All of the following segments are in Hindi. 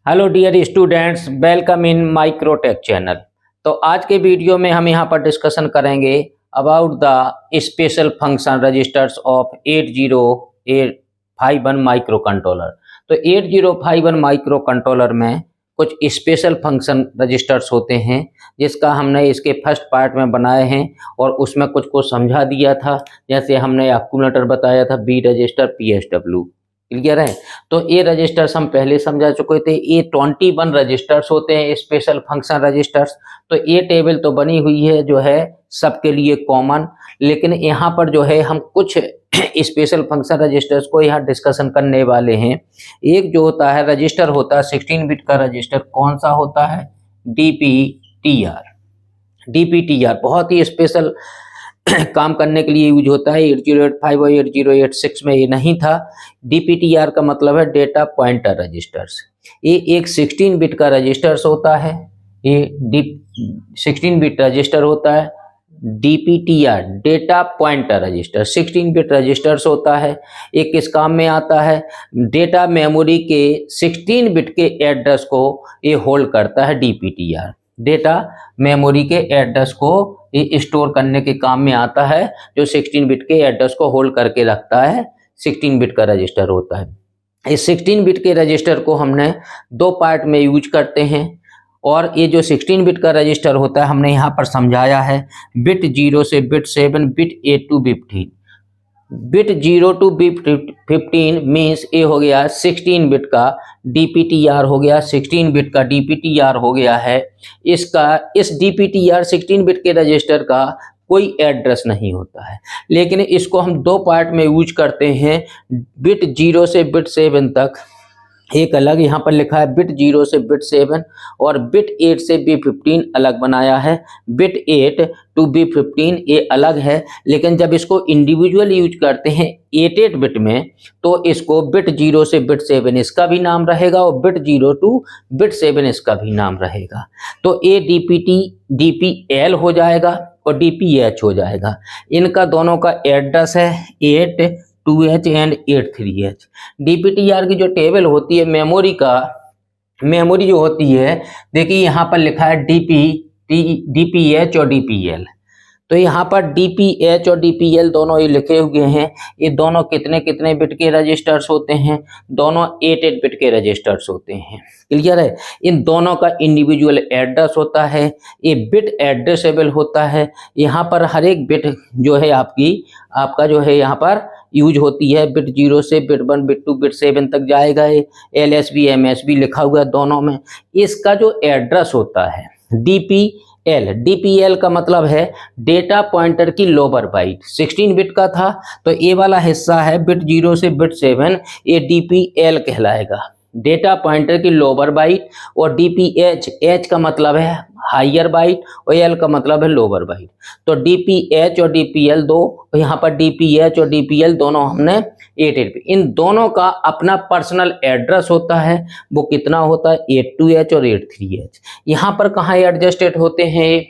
Hello dear students, welcome in Microtech channel. तो आज के वीडियो में हम यहाँ पर डिस्कशन करेंगे about the special function registers of 8051 micro controller. तो 8051 माइक्रो कंट्रोलर में कुछ स्पेशल फंक्शन रजिस्टर्स होते हैं जिसका हमने इसके फर्स्ट पार्ट में बनाए हैं और उसमें कुछ को समझा दिया था। जैसे हमने एक्यूमुलेटर बताया था, बी रजिस्टर, PSW। क्लियर है? तो ये रजिस्टर्स हम पहले समझा चुके थे। ये 21 रजिस्टर्स होते हैं, स्पेशल फंक्शन रजिस्टर्स। तो ये टेबल तो बनी हुई है जो है सबके लिए कॉमन, लेकिन यहाँ पर जो है हम कुछ स्पेशल फंक्शन रजिस्टर्स को यहाँ डिस्कशन करने वाले हैं। एक जो होता है रजिस्टर होता है 16 बिट का रजिस्टर, कौन सा होता है? DPTR। DPTR बहुत ही स्पेशल काम करने के लिए यूज होता है। 8085 और 8086 में ये नहीं था। DPTR का मतलब है डेटा पॉइंटर रजिस्टर्स। ये एक 16 बिट का रजिस्टर्स होता है। ये 16 बिट रजिस्टर होता है। DPTR data pointer register 16 bit registers होता है। एक किस काम में आता है? डेटा मेमोरी के 16 बिट के एड्रेस को ये होल्ड करता है। DPTR डेटा मेमोरी के एड्रेस को ये स्टोर करने के काम में आता है, जो 16 बिट के एड्रेस को होल्ड करके रखता है। 16 बिट का रजिस्टर होता है। इस 16 बिट के रजिस्टर को हमने दो पार्ट में यूज करते हैं। और ये जो 16 बिट का रजिस्टर होता है हमने यहाँ पर समझाया है, बिट 0 से bit 7, bit 8 two bit 15। Bit 0 two bit 15 means ये हो गया 16 बिट का DPTR हो गया, 16 बिट का DPTR हो गया है। इसका इस DPTR 16 बिट के रजिस्टर का कोई एड्रेस नहीं होता है, लेकिन इसको हम दो पार्ट में यूज करते हैं। बिट 0 से बिट 7 तक एक अलग यहाँ पर लिखा है, बिट 0 से बिट 7, और बिट 8 से B15 अलग बनाया है। बिट 8 टू B15 ये अलग है, लेकिन जब इसको इंडिविजुअल यूज करते हैं 8 बिट में, तो इसको बिट 0 से बिट 7 इसका भी नाम रहेगा और बिट 0 टू बिट 7 इसका भी नाम रहेगा। तो ये DPL हो जाएगा और DPH हो जाएगा। इनका दोनों का एड्रेस है 82H एंड 83H। DPTR की जो टेबल होती है मेमोरी जो होती है, देखिए यहाँ पर लिखा है DPH और DPL। तो यहाँ पर DPH और DPL दोनों ये लिखे हुए हैं। ये दोनों कितने कितने बिट के रजिस्टर्स होते हैं? दोनों 8 बिट के रजिस्टर्स होते हैं। क्लियर है? इन दोनों का इंडिविजुअल एड्रेस होता है, ये बिट एड्रेसेबल होता है। यहाँ पर हर एक बिट जो है आपका जो है यहाँ पर यूज होती है। बिट 0 से बिट 1, बिट 2, बिट 7 तक जाएगा। ये LSB MSB लिखा हुआ है दोनों में। इसका जो एड्रेस होता है DPL का मतलब है डेटा पॉइंटर की लोअर बाइट। 16 बिट का था तो ये वाला हिस्सा है बिट 0 से बिट 7, ये DPL कहलाएगा, डेटा पॉइंटर की लोअर बाइट। और DPH का मतलब है हायर बाइट और L का मतलब है लोअर बाइट। तो DPH और DPL दो, यहाँ पर DPH और DPL दोनों हमने 8 इन दोनों का अपना पर्सनल एड्रेस होता है। वो कितना होता है? 82H और 83H। यहाँ पर कहाँ एडजस्टेड होते हैं?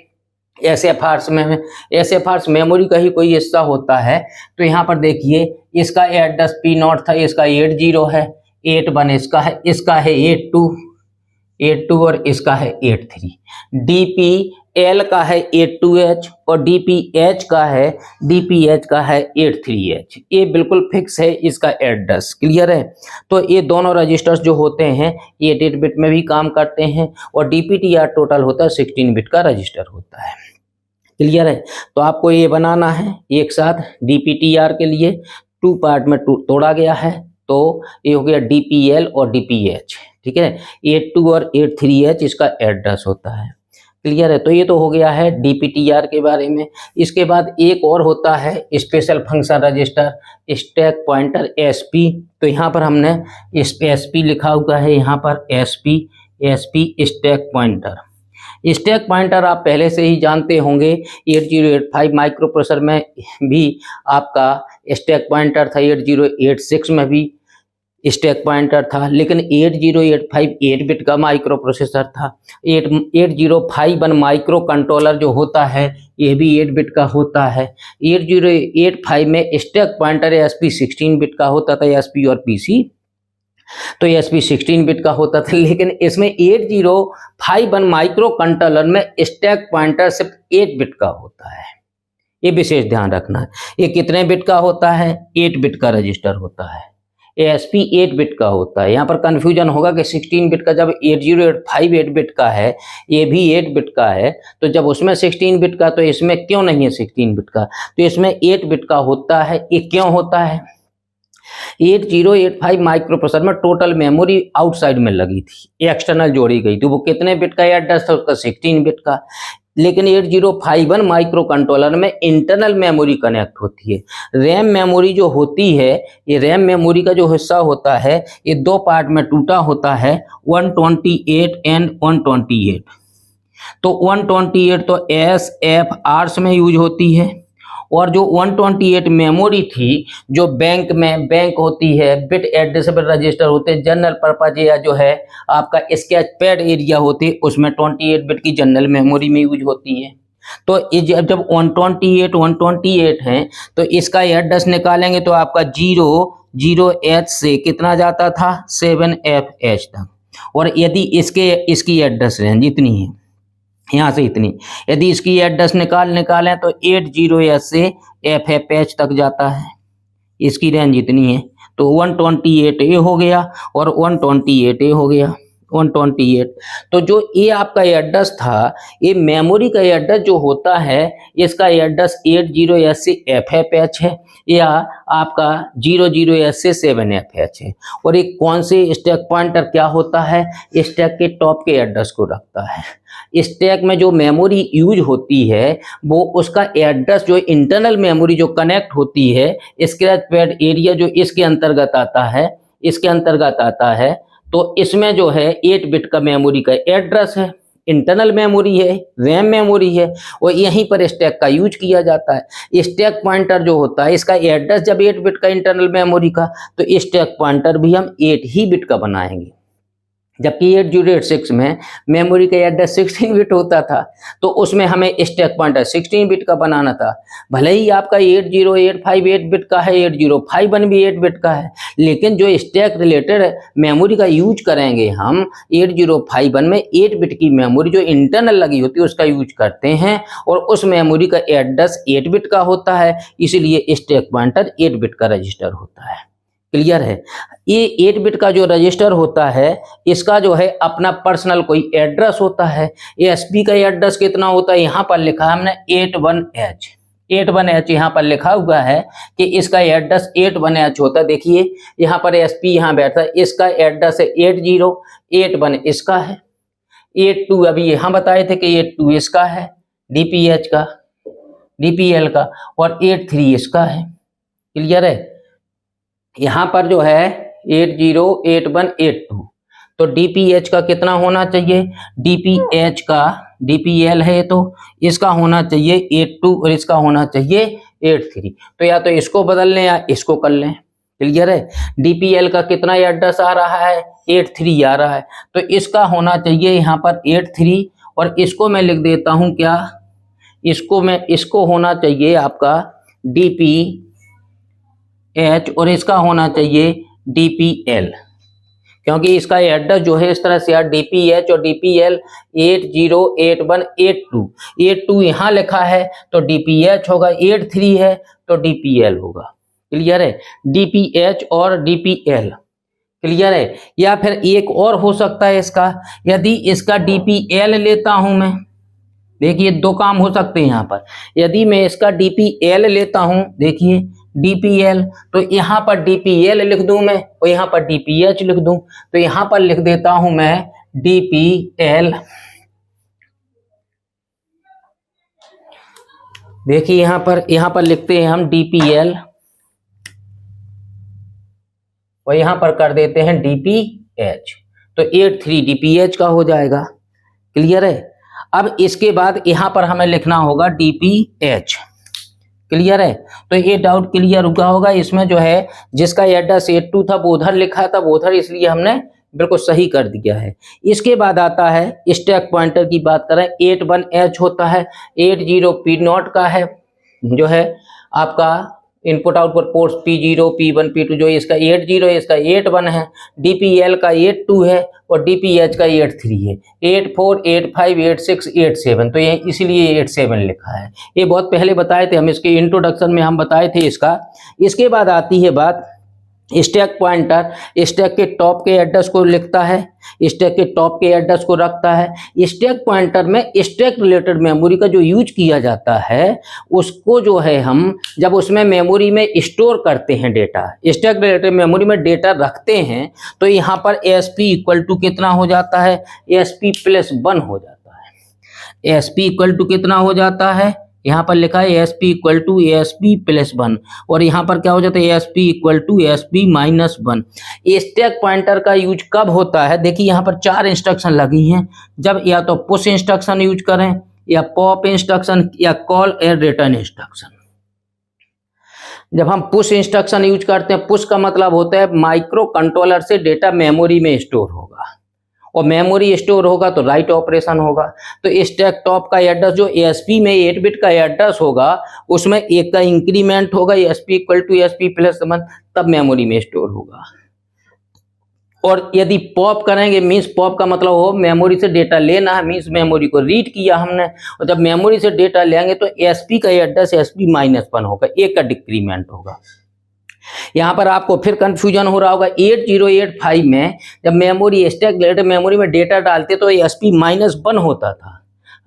SFRs में, SFRs मेमोरी का ही कोई हिस्सा होता है। तो यहाँ पर देखिए इसका एड्रेस P0 था, इसका 80 है, 81 इसका है 82 और इसका है 83। DPL का है 82H और DPH का है 83H। ये बिल्कुल फिक्स है इसका एड्रेस। क्लियर है? तो ये दोनों रजिस्टर्स जो होते हैं ये 8 बिट में भी काम करते हैं और DPTR टोटल होता है 16 बिट का रजिस्टर होता है। क्लियर है? तो आपको ये बनाना है एक साथ। DPTR के लिए 2 पार्ट में तोड़ा गया है, तो ये हो गया DPL और DPH। ठीक है? 82 और 83H इसका एड्रेस होता है। क्लियर है? तो ये तो हो गया है DPTR के बारे में। इसके बाद एक और होता है special function register, stack pointer SP। तो यहाँ पर हमने SP लिखा हुआ है, यहाँ पर SP stack pointer. Stack pointer आप पहले से ही जानते होंगे, 8085 माइक्रो प्रोसेसर में भी आपका स्टैक पॉइंटर था, 8086 में भी स्टैक पॉइंटर था, लेकिन 8085 8 बिट का माइक्रो प्रोसेसर था। 8051 माइक्रो कंट्रोलर जो होता है ये भी 8 बिट का होता है। 8085 में स्टैक पॉइंटर SP 16 बिट का होता था, SP और PC तो ESP 16 बिट का होता था, लेकिन इसमें 8051 माइक्रो कंट्रोलर में स्टैक पॉइंटर सिर्फ 8 बिट का होता है। ये विशेष ध्यान रखना है। ये कितने बिट का होता है? 8 बिट का रजिस्टर होता है। ESP 8 बिट का होता है। यहाँ पर कंफ्यूजन होगा कि 16 बिट का, जब 8085 8 बिट का है, ये भी 8 बिट का है, तो जब उसमें 16 बिट का तो इसमें क्यों नहीं है 16 बिट का? तो इसमें 8 बिट का होता है। ये क्यों होता है? 8085 माइक्रो प्रोसेसर में टोटल मेमोरी आउटसाइड में लगी थी, एक्सटर्नल जोड़ी गई थी। वो कितने बिट का एड्रेस था उसका? 16 बिट का। लेकिन 8051 माइक्रो कंट्रोलर में इंटरनल मेमोरी कनेक्ट होती है। रैम मेमोरी जो होती है, ये रैम मेमोरी का जो हिस्सा होता है, ये दो पार्ट में टूटा होता है, 128 एंड 128। तो 128 तो SFRs में यूज होती है, और जो 128 मेमोरी थी, जो बैंक होती है, बिट एड्रेसेबल रजिस्टर होते हैं, जनरल पर्पज या जो है आपका स्केच पैड एरिया होते, उसमें 28 बिट की जनरल मेमोरी में यूज होती है। तो जब 128 हैं तो इसका एड्रेस निकालेंगे तो आपका 00H से कितना जाता था? 7FH तक। और यदि इसकी एड्रेस रेंज इतनी है, यहाँ से इतनी, यदि इसकी एड्रेस निकालें तो 80H से FFH तक जाता है। इसकी रेंज इतनी है, तो 128A हो गया और 128A हो गया, 128। तो जो ये आपका एड्रेस था, ये मेमोरी का एड्रेस जो होता है, इसका एड्रेस 80H से FFH है, या आपका 00H से 7FH है। और ये कौन से स्टैक पॉइंटर क्या होता है? स्टैक के टॉप के एड्रेस को रखता है। स्टैक में जो मेमोरी यूज होती है, वो उसका एड्रेस जो इंटरनल मेमोरी जो कनेक्ट होती है, स्क्रैच पैड एरिया जो इसके अंतर्गत आता है, तो इसमें जो है 8 बिट का मेमोरी का एड्रेस है, इंटरनल मेमोरी है, रैम मेमोरी है, और यहीं पर स्टैक का यूज किया जाता है। स्टैक पॉइंटर जो होता है, इसका एड्रेस जब 8 बिट का इंटरनल मेमोरी का, तो स्टैक पॉइंटर भी हम 8 ही बिट का बनाएंगे। जबकि 8086 में मेमोरी का एड्रेस 16 बिट होता था, तो उसमें हमें स्टैक पॉइंटर 16 बिट का बनाना था। भले ही आपका 8085 8 बिट का है, 8051 भी 8 बिट का है, लेकिन जो स्टैक रिलेटेड मेमोरी का यूज करेंगे हम, 8051 में 8 बिट की मेमोरी जो इंटरनल लगी होती है उसका यूज करते हैं, और उस मेमोरी का एड्रेस 8 बिट का होता है, इसलिए स्टैक पॉइंटर 8 बिट का रजिस्टर होता है। क्लियर है? ये 8 बिट का जो रजिस्टर होता है, इसका जो है अपना पर्सनल कोई एड्रेस होता है। ESP का एड्रेस कितना होता है? यहाँ पर लिखा है हमने 81H यहाँ पर लिखा हुआ है कि इसका एड्रेस 81H होता है। देखिए यहाँ पर ESP यहाँ बैठता है, इसका एड्रेस है 8081 इसका है, 82 अभी यहाँ बताए थे कि 82 इसका है, DPL का, और 83 इसका है। क्लियर है? यहाँ पर जो है 808182, तो DPH का कितना होना चाहिए? DPH का, DPL है तो इसका होना चाहिए 82 और इसका होना चाहिए 83। तो या तो इसको बदल लें या इसको कर लें। क्लियर है? DPL का कितना एड्रेस आ रहा है? 83 आ रहा है, तो इसका होना चाहिए यहाँ पर 83, और इसको मैं लिख देता हूँ क्या? इसको होना चाहिए आपका DPH, और इसका होना चाहिए DPL, क्योंकि इसका एड्रेस जो है इस तरह से यार, DPH और DPL 808182 यहाँ लिखा है तो DPH होगा, 83 है तो DPL होगा। क्लियर है? DPH और DPL। क्लियर है? या फिर एक और हो सकता है इसका, यदि इसका DPL लेता हूं मैं, देखिए दो काम हो सकते हैं यहाँ पर। यदि मैं इसका DPL लेता हूं, देखिए DPL, तो यहाँ पर DPL लिख दूं मैं, और यहाँ पर DPH लिख दूं, तो यहाँ पर लिख देता हूं मैं DPL। देखिए यहाँ पर लिखते हैं हम DPL, और यहाँ पर कर देते हैं DPH, तो 83 DPH का हो जाएगा। क्लियर है? अब इसके बाद यहाँ पर हमें लिखना होगा DPH। क्लियर है? तो ये डाउट क्लियर हुआ होगा। इसमें जो है जिसका एड्रेस 82 था वो उधर लिखा था, वो उधर, इसलिए हमने बिल्कुल सही कर दिया है। इसके बाद आता है स्टैक पॉइंटर की बात करें, 81H होता है, 80 P0 का है, जो है आपका input output ports P0 P1 P2 जो इसका 80 है, इसका 81 है, DPL का 82 है और DPH का 83 है, 84 85 86 87, तो ये इसीलिए 87 लिखा है। ये बहुत पहले बताए थे हम, इसके इंट्रोडक्शन में हम बताए थे इसका। इसके बाद आती है बात स्टैक पॉइंटर, स्टैक के टॉप के एड्रेस को लिखता है, स्टैक के टॉप के एड्रेस को रखता है। स्टैक पॉइंटर में स्टैक रिलेटेड मेमोरी का जो यूज किया जाता है उसको जो है हम जब उसमें मेमोरी में स्टोर करते हैं डेटा, स्टैक रिलेटेड मेमोरी में डेटा रखते हैं, तो यहाँ पर ASP इक्वल टू कितना हो जाता है, ASP +1 हो जाता है। ASP इक्वल टू कितना हो जाता है, यहाँ पर लिखा है ASP इक्वल टू ASP +1 और यहाँ पर क्या हो जाता है ASP equal to ASP -1। Stack pointer का यूज कब होता है, देखिए यहाँ पर 4 इंस्ट्रक्शन लगी हैं, जब या तो पुश इंस्ट्रक्शन यूज करें या पॉप इंस्ट्रक्शन या कॉल एंड रिटर्न इंस्ट्रक्शन। जब हम पुश इंस्ट्रक्शन यूज करते हैं, पुश का मतलब होता है माइक्रो कंट्रोलर से डेटा मेमोरी में स्टोर होगा और मेमोरी स्टोर होगा तो राइट ऑपरेशन होगा। तो स्टैक टॉप का एड्रेस जो ASP में 8 बिट का एड्रेस होगा उसमें 1 का इंक्रीमेंट होगा, ASP इक्वल टू ASP +1, तब मेमोरी में स्टोर होगा। और यदि पॉप करेंगे, मीन्स पॉप का मतलब हो मेमोरी से डेटा लेना है, मीन्स मेमोरी को रीड किया हमने, और जब मेमोरी से डेटा लेंगे तो ASP का एड्रेस ASP -1 होगा, 1 का डिक्रीमेंट होगा। यहाँ पर आपको फिर कंफ्यूजन हो रहा होगा, 8085 में जब मेमोरी स्टैक रिलेटेड मेमोरी में डेटा डालते तो ASP -1 होता था,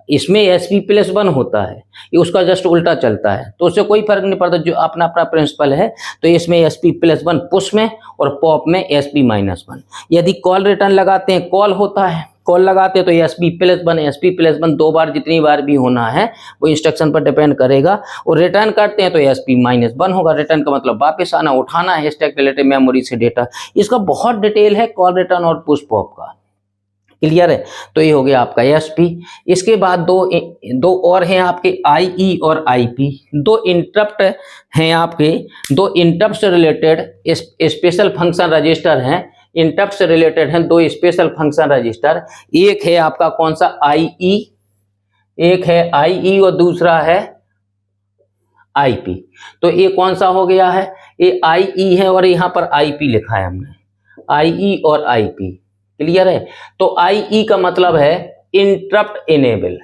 इसमें ASP +1 होता है, ये उसका जस्ट उल्टा चलता है, तो उससे कोई फर्क नहीं पड़ता, जो अपना अपना प्रिंसिपल है। तो इसमें ASP +1 पुश में और पॉप में ASP -1। यदि कॉल रिटर्न लगाते हैं, कॉल होता है, कॉल लगाते हैं तो ASP +1 ASP +1 2 बार जितनी बार भी होना है वो इंस्ट्रक्शन पर डिपेंड करेगा। और रिटर्न करते हैं तो ASP -1 होगा, रिटर्न का मतलब वापस आना, उठाना है स्टैक रिलेटेड मेमोरी से डेटा। इसका बहुत डिटेल है कॉल रिटर्न और पुश पॉप का, क्लियर है। तो ये हो गया आपका ASP। इसके बाद दो और हैं आपके IE और IP, 2 इंटरप्ट हैं आपके, 2 इंटरप्ट से रिलेटेड स्पेशल फंक्शन रजिस्टर हैं, इंटरप्ट से रिलेटेड हैं 2 स्पेशल फंक्शन रजिस्टर। एक है आपका कौन सा IE, एक है IE और दूसरा है IP। तो ये कौन सा हो गया है, ये IE है और यहाँ पर IP लिखा है हमने, IE और IP, क्लियर है। तो IE का मतलब है interrupt enable,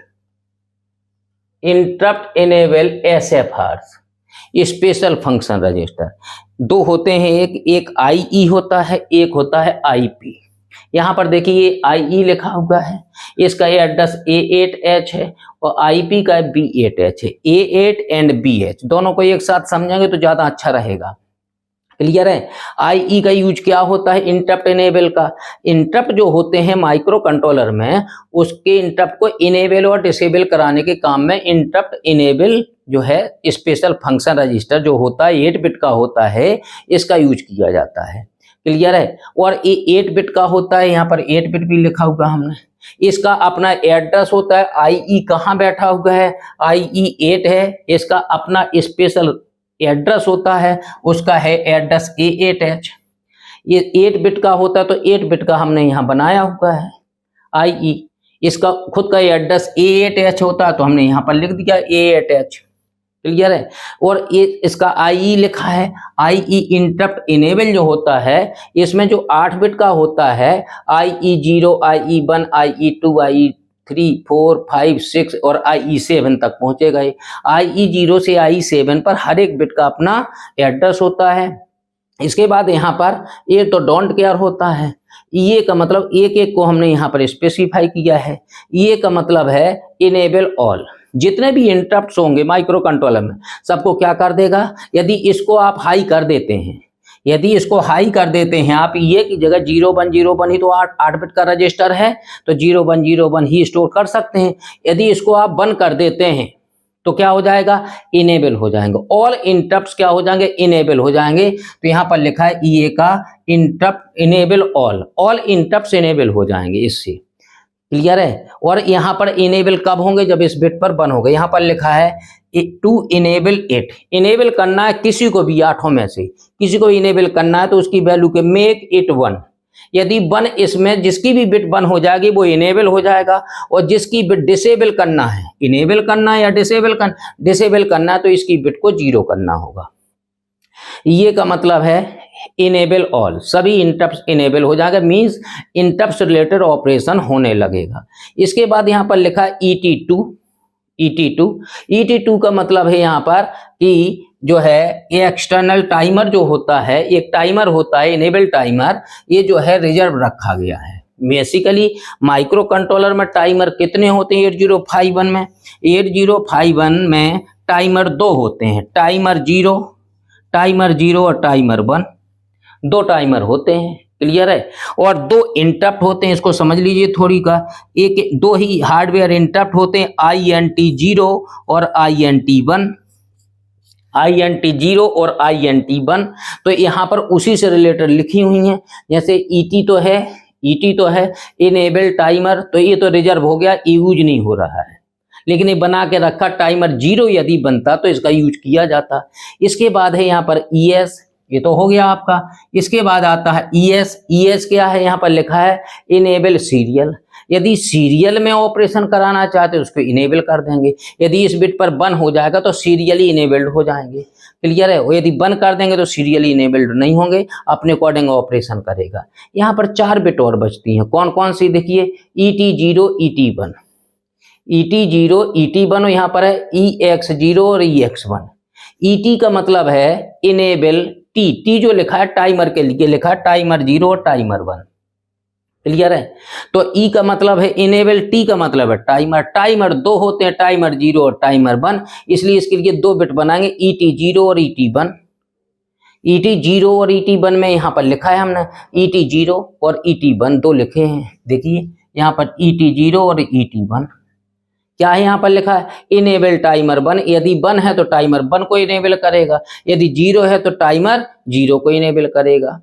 interrupt enable SFRs, special function register. 2 होते हैं, एक IE होता है, एक होता है IP। यहाँ पर देखिए ये IE लिखा हुआ है, इसका एड्रेस A8H है और IP का B8H है। A8 एंड BH दोनों को एक साथ समझेंगे तो ज़्यादा अच्छा रहेगा, क्लियर है। IE का यूज क्या होता है, इंटरप्ट इनेबल का। इंटरप्ट जो होते हैं माइक्रो कंट्रोलर में, उसके इंटरप्ट को इनेबल और डिसेबल कराने के काम में इंटरप्ट इनेबल जो है स्पेशल फंक्शन रजिस्टर जो होता है 8 बिट का होता है, इसका यूज किया जाता है, क्लियर है। और ये 8 बिट का होता है, यहाँ पर 8 बिट भी लिखा हुआ हमने। इसका अपना एड्रेस होता है, IE कहाँ बैठा हुआ है, IE 8 है, इसका अपना स्पेशल एड्रेस होता है, उसका है एड्रेस A8H। ये 8 बिट का होता है तो 8 बिट का हमने यहाँ बनाया हुआ है IE, इसका खुद का एड्रेस A8H होता है तो हमने यहाँ पर लिख दिया A8H, क्लियर है। और ये इसका IE लिखा है, IE इंटरप्ट इनेबल जो होता है, इसमें जो 8 बिट का होता है IE0 IE1 IE2 IE3 4 5 6 और IE7 तक पहुंचेगा। IE0 से IE7 पर हर एक बिट का अपना एड्रेस होता है। इसके बाद यहाँ पर ये तो डोंट केयर होता है, ये का मतलब एक एक को हमने यहाँ पर स्पेसिफाई किया है। ये का मतलब है इनेबल ऑल, जितने भी इंटरप्ट्स होंगे माइक्रो कंट्रोलर में सबको क्या कर देगा, यदि इसको आप हाई कर देते हैं, यदि इसको हाई कर देते हैं आप, ये की जगह 0101 ही तो 8 बिट का रजिस्टर है तो 0101 ही स्टोर कर सकते हैं। यदि इसको आप बंद कर देते हैं तो क्या हो जाएगा, इनेबल हो जाएंगे, ऑल इंटरप्ट्स क्या हो जाएंगे, इनेबल हो जाएंगे। तो यहाँ पर लिखा है ये का interrupt enable all interrupts enable हो जाएंगे इससे, क्लियर है। और यहाँ पर इनेबल कब होंगे, जब इस बिट पर बंद होगा। यहाँ पर लिखा है टू इनेबल इट, इनेबल करना है किसी को भी 8 में से किसी को इनेबल करना है तो उसकी वैल्यू के मेक इट 1, यदि 1 इसमें जिसकी भी बिट 1 हो जाएगी वो इनेबल हो जाएगा। और जिसकी बिट डिसेबल करना है, इनेबल करना है या डिसेबल करना है तो इसकी बिट को 0 करना होगा, ये का मतलब है इनेबल ऑल, सभी इंटरप्ट्स इनेबल हो जाएगा, मींस इंटरप्ट्स रिलेटेड ऑपरेशन होने लगेगा। इसके बाद यहाँ पर लिखा है ET2। ET2 का मतलब है यहाँ पर कि जो है ये एक्सटर्नल टाइमर जो होता है, एक टाइमर होता है इनेबल टाइमर, ये जो है रिजर्व रखा गया है। बेसिकली माइक्रो कंट्रोलर में टाइमर कितने होते हैं 8051 में? 8051 में टाइमर 2 होते हैं, टाइमर 0 और टाइमर 1, 2 टाइमर होते हैं, क्लियर है। और 2 इंटरप्ट होते हैं, इसको समझ लीजिए थोड़ी का, एक 2 ही हार्डवेयर इंटरप्ट होते हैं, INT0 और INT1, INT0 और INT1। तो यहाँ पर उसी से रिलेटेड लिखी हुई हैं, जैसे ET तो है इनेबल टाइमर, तो ये तो रिजर्व हो गया, यूज नहीं हो रहा है, लेकिन ये बना के रखा, टाइमर 0 यदि बनता तो इसका यूज किया जाता। इसके बाद है यहाँ पर ES, ये तो हो गया आपका। इसके बाद आता है ES क्या है? यहाँ पर लिखा है इनेबल सीरियल। यदि सीरियल में ऑपरेशन कराना चाहते हैं उसको इनेबल कर देंगे, यदि इस बिट पर 1 हो जाएगा तो सीरियली इनेबल्ड हो जाएंगे, क्लियर है। और यदि 1 कर देंगे तो सीरियली इनेबल्ड नहीं होंगे, अपने अकॉर्डिंग ऑपरेशन करेगा। यहाँ पर 4 बिट और बचती हैं, कौन कौन सी देखिए, ET0 ET1 और यहाँ पर है EX0 और EX1। ET का मतलब है इनेबल T जो लिखा है टाइमर के लिए लिखा है टाइमर 0 और टाइमर 1, क्लियर है। तो E का मतलब है इनेबल, T का मतलब है टाइमर 2 होते हैं, टाइमर 0 और टाइमर 1, इसलिए इसके लिए 2 बिट बनाएंगे, ET0 और ET1। ET0 और ET1 में यहाँ पर लिखा है हमने ET0 और ET1 2 लिखे हैं, देखिए यहाँ पर ET0 और ET1 क्या है, यहाँ पर लिखा है इनेबल टाइमर 1। यदि 1 है तो टाइमर 1 को इनेबल करेगा, यदि 0 है तो टाइमर 0 को इनेबल करेगा।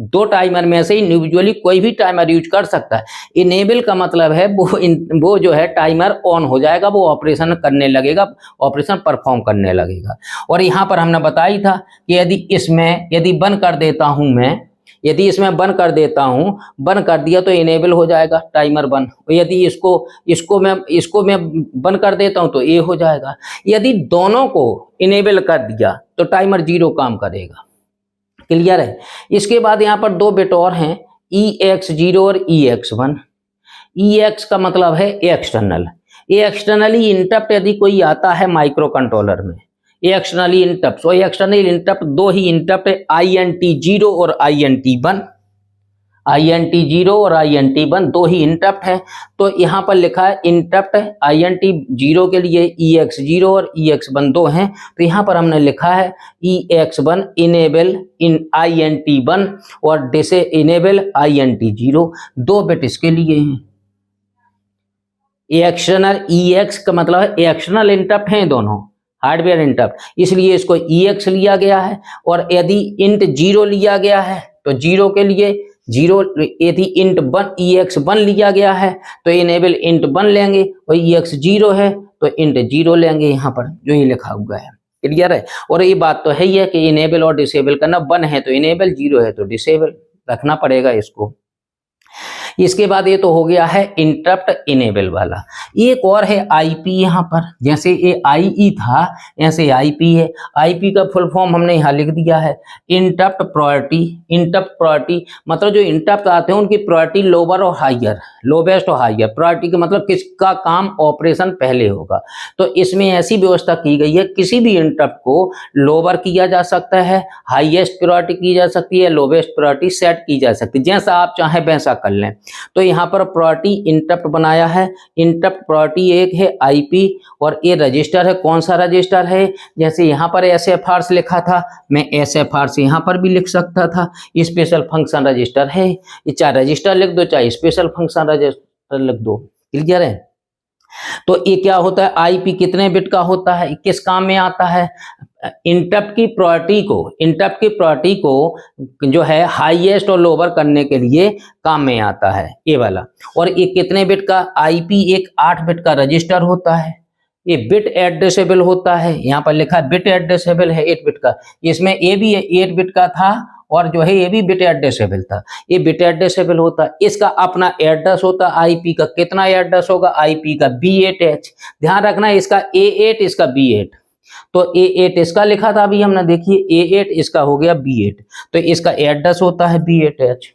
2 टाइमर में से इंडिविजुअली कोई भी टाइमर यूज कर सकता है। इनेबल का मतलब है वो जो है टाइमर ऑन हो जाएगा, वो ऑपरेशन करने लगेगा, ऑपरेशन परफॉर्म करने लगेगा। और यहाँ पर हमने बताई था कि यदि बंद कर देता हूँ मैं, यदि इसमें बंद कर देता हूं, बंद कर दिया तो इनेबल हो जाएगा टाइमर 1। यदि इसको मैं बंद कर देता हूं तो ये हो जाएगा। यदि दोनों को इनेबल कर दिया तो टाइमर 0 काम करेगा, क्लियर है। इसके बाद यहाँ पर 2 बिट और हैं, EX0 और EX1। EX का मतलब है एक्सटर्नली इंटरप्ट यदि कोई आता है माइक्रो कंट्रोलर में, एक्सटर्नली इंटरप्ट, और एक्सटर्नल इंटरप्ट 2 ही इंटरप्ट है, INT0 और INT1। INT0 और INT1 2 ही इंटरप्ट है। तो यहाँ पर लिखा है इंटरप्ट INT0 के लिए EX0 और EX1 2 हैं, तो यहाँ पर हमने लिखा है EX1 इनेबल इन INT1 और डिसे इनेबल INT0, 2 बिट इसके लिए हैं। एक्सटर्नल EX का मतलब है एक्सटर्नल इंटरप्ट हैं दोनों, हार्डवेयर इंटरप्ट, इसलिए इसको EX लिया गया है। और यदि इंट 0 लिया गया है तो 0 के लिए 0, यदि इंट 1 EX1 लिया गया है तो इनेबल इंट 1 लेंगे, और EX0 है तो इंट 0 लेंगे, यहाँ पर जो ये लिखा हुआ है, क्लियर है। और ये बात तो है ही है कि इनेबल और डिसेबल करना, 1 है तो इनेबल, 0 है तो डिसेबल रखना पड़ेगा इसको। इसके बाद ये तो हो गया है इंटरप्ट इनेबल वाला। एक और है IP, यहाँ पर जैसे ये IE था ऐसे IP है। IP का फुल फॉर्म हमने यहाँ लिख दिया है इंटरप्ट प्रायोरिटी। इंटरप्ट प्रायोरिटी मतलब जो इंटरप्ट आते हैं उनकी प्रायोरिटी लोअर और हायर, लोवेस्ट और हायर। प्रायोरिटी का मतलब किसका काम ऑपरेशन पहले होगा। तो इसमें ऐसी व्यवस्था की गई है किसी भी इंटरप्ट को लोअर किया जा सकता है, हाईएस्ट प्रायोरिटी की जा सकती है, लोवेस्ट प्रायोरिटी सेट की जा सकती है, जैसा आप चाहें वैसा कर लें। तो यहाँ पर प्रायोरिटी इंटरप्ट बनाया है। इंटरप्ट प्रायोरिटी एक है IP, और ये रजिस्टर है, कौन सा रजिस्टर है, जैसे यहाँ पर SFRs लिखा था, मैं SFRs यहाँ पर भी लिख सकता था, स्पेशल फंक्शन रजिस्टर है। ये चाहे रजिस्टर लिख दो चाहे स्पेशल फंक्शन रजिस्टर लिख दो, क्लियर है। तो ये क्या होता है, IP कितने बिट का होता है, किस काम में आता है, इंटरप्ट की प्रायोरिटी को जो है हाईएस्ट और लोअर करने के लिए काम में आता है ये वाला। और ये कितने बिट का, IP एक 8 बिट का रजिस्टर होता है, ये बिट एड्रेसेबल होता है, यहाँ पर लिखा है बिट एड्रेसेबल है 8 बिट का। इसमें ये भी 8 बिट का था और जो है ये भी बिट एड्रेसेबल था, ये बिट एड्रेसेबल होता है। इसका अपना एड्रेस होता है, IP का कितना एड्रेस होगा, IP का B8H, ध्यान रखना इसका A8 इसका B8, तो A8 इसका लिखा था अभी हमने, देखिए A8 इसका हो गया B8, तो इसका एड्रेस होता है B8H।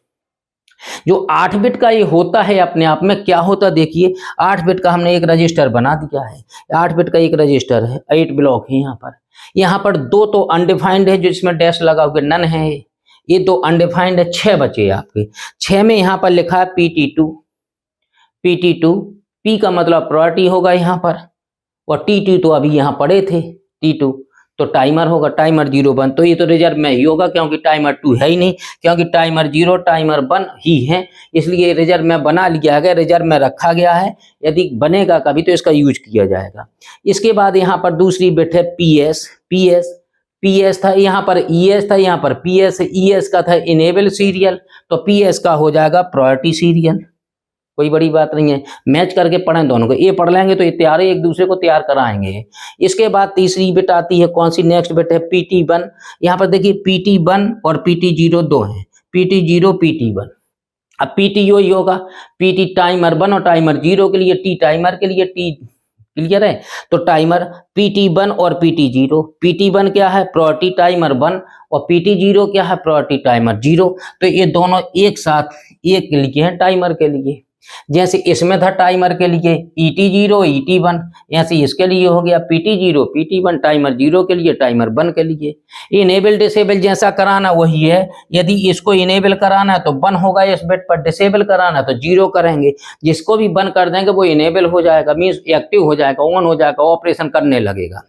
जो 8 बिट का ये होता है अपने आप में क्या होता, देखिए 8 बिट का हमने एक रजिस्टर बना दिया है, 8 बिट का एक रजिस्टर है, 8 ब्लॉक है यहाँ पर 2 तो अनडिफाइंड है जिसमें डैश लगा हुआ नन है, ये 2 अनडिफाइंड है, 6 बचे आपके। 6 में यहाँ पर लिखा है PT2, P का मतलब प्रायोरिटी होगा यहाँ पर, और T2 तो अभी यहाँ पड़े थे, T2 तो टाइमर होगा, टाइमर 0 1, तो ये तो रिजर्व में ही होगा क्योंकि टाइमर 2 है ही नहीं, क्योंकि टाइमर 0 टाइमर 1 ही है, इसलिए रिजर्व में बना लिया गया, रिजर्व में रखा गया है, यदि बनेगा कभी तो इसका यूज किया जाएगा। इसके बाद यहाँ पर दूसरी बिट है PS था, यहाँ पर ES था, यहाँ पर PS, ES का था इनेबल सीरियल, तो PS का हो जाएगा प्रायोरिटी सीरियल, कोई बड़ी बात नहीं है, मैच करके पढ़ें दोनों को, ये पढ़ लेंगे तो ये तैयार एक दूसरे को तैयार कराएंगे। इसके बाद तीसरी बिट आती है, कौन सी नेक्स्ट बिट है, PT1। यहाँ पर देखिए PT1 और PT0 दो हैं, PT0 PT1। अब PT यो ही होगा, PT टाइमर 1 और टाइमर 0 के लिए, T टाइमर के लिए, T क्लियर है। तो टाइमर PT1 और PT0, PT1 क्या है, प्रायोरिटी टाइमर 1, और PT0 क्या है, प्रायोरिटी टाइमर 0। तो ये दोनों एक साथ एक लिखे हैं टाइमर के लिए, जैसे इसमें था टाइमर के लिए ET0 ET1, ऐसे इसके लिए हो गया PT0 PT1, टाइमर 0 के लिए, टाइमर 1 के लिए। इनेबल डिसेबल जैसा कराना वही है, यदि इसको इनेबल कराना है तो 1 होगा इस बिट पर, डिसेबल कराना है तो 0 करेंगे, जिसको भी 1 कर देंगे वो इनेबल हो जाएगा, मीन्स एक्टिव हो जाएगा, ऑन हो जाएगा, ऑपरेशन करने लगेगा,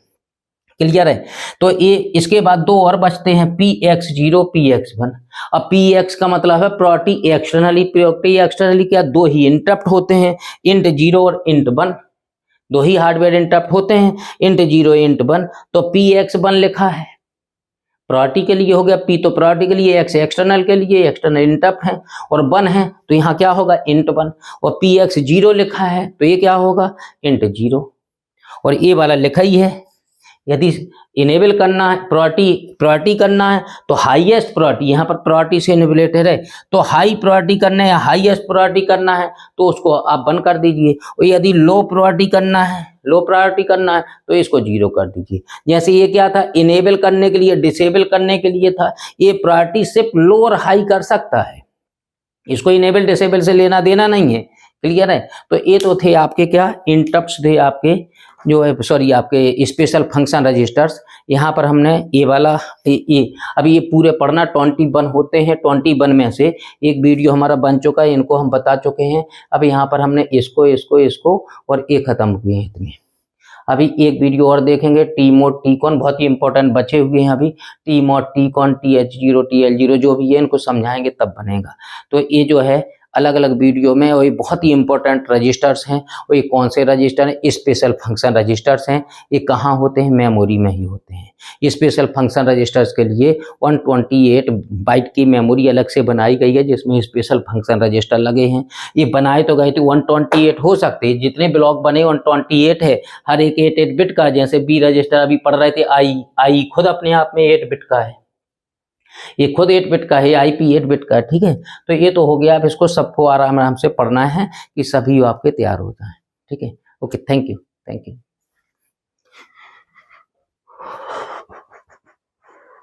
क्लियर है। तो ये इसके बाद 2 और बचते हैं, PX0 PX1। अब PX का मतलब है प्रायोरिटी एक्सटर्नली, प्रायोरिटी एक्सटर्नली क्या, 2 ही इंटरप्ट होते हैं, int 0 और int 1, 2 ही हार्डवेयर इंटरप्ट होते हैं, int 0 int 1। तो PX1 लिखा है प्रायोरिटी के लिए हो गया, P तो प्रायोरिटी के लिए, X एक्सटर्नल के लिए, एक्सटर्नल इंटरप्ट है, और 1 है तो यहाँ क्या होगा int 1, और PX0 लिखा है तो ये क्या होगा int 0, और ये वाला लिखा ही है, यदि इनेबल करना है, प्रायोरिटी करना है तो हाईएस्ट प्रायोरिटी, यहाँ पर प्रायोरिटी से इनेबलेटेड है, तो हाई प्रायोरिटी करना है, हाईएस्ट प्रायोरिटी करना है तो उसको आप 1 कर दीजिए, और यदि लो प्रायोरिटी करना है तो इसको 0 कर दीजिए। जैसे ये क्या था, इनेबल करने के लिए, डिसेबल करने के लिए था, ये प्रायोरिटी सिर्फ लो और हाई कर सकता है, इसको इनेबल डिसेबल से लेना देना नहीं है, क्लियर है। तो ये तो थे आपके क्या इंटरप्ट्स थे आपके, जो है सॉरी आपके स्पेशल फंक्शन रजिस्टर्स। यहाँ पर हमने ये वाला अभी ये पूरे पढ़ना 21 होते हैं, 21 में से एक वीडियो हमारा बन चुका है, इनको हम बता चुके हैं। अब यहाँ पर हमने इसको और ये खत्म हुए हैं इतने। अभी एक वीडियो और देखेंगे, टी मोड टी कॉन, बहुत ही इंपॉर्टेंट बचे हुए हैं अभी, T mode T cone TH0 TL0 जो भी है इनको समझाएंगे तब बनेगा। तो ये जो है अलग अलग वीडियो में, और ये बहुत ही इंपॉर्टेंट रजिस्टर्स हैं, और ये कौन से रजिस्टर हैं, स्पेशल फंक्शन रजिस्टर्स हैं। ये कहाँ होते हैं, मेमोरी में ही होते हैं। स्पेशल फंक्शन रजिस्टर्स के लिए 128 बाइट की मेमोरी अलग से बनाई गई है जिसमें स्पेशल फंक्शन रजिस्टर लगे हैं। ये बनाए तो गए थे 128 हो सकते हैं, जितने ब्लॉक बने 128 है, हर एक 8 बिट का। जैसे बी रजिस्टर अभी पढ़ रहे थे, आई खुद अपने आप में 8 बिट का है, ये खुद 8 बिट का है, IP 8 बिट का है, ठीक है। तो ये तो हो गया, अब इसको सबको आराम से पढ़ना है कि सभी आपके तैयार हो जाएं, ठीक है। Okay, thank you.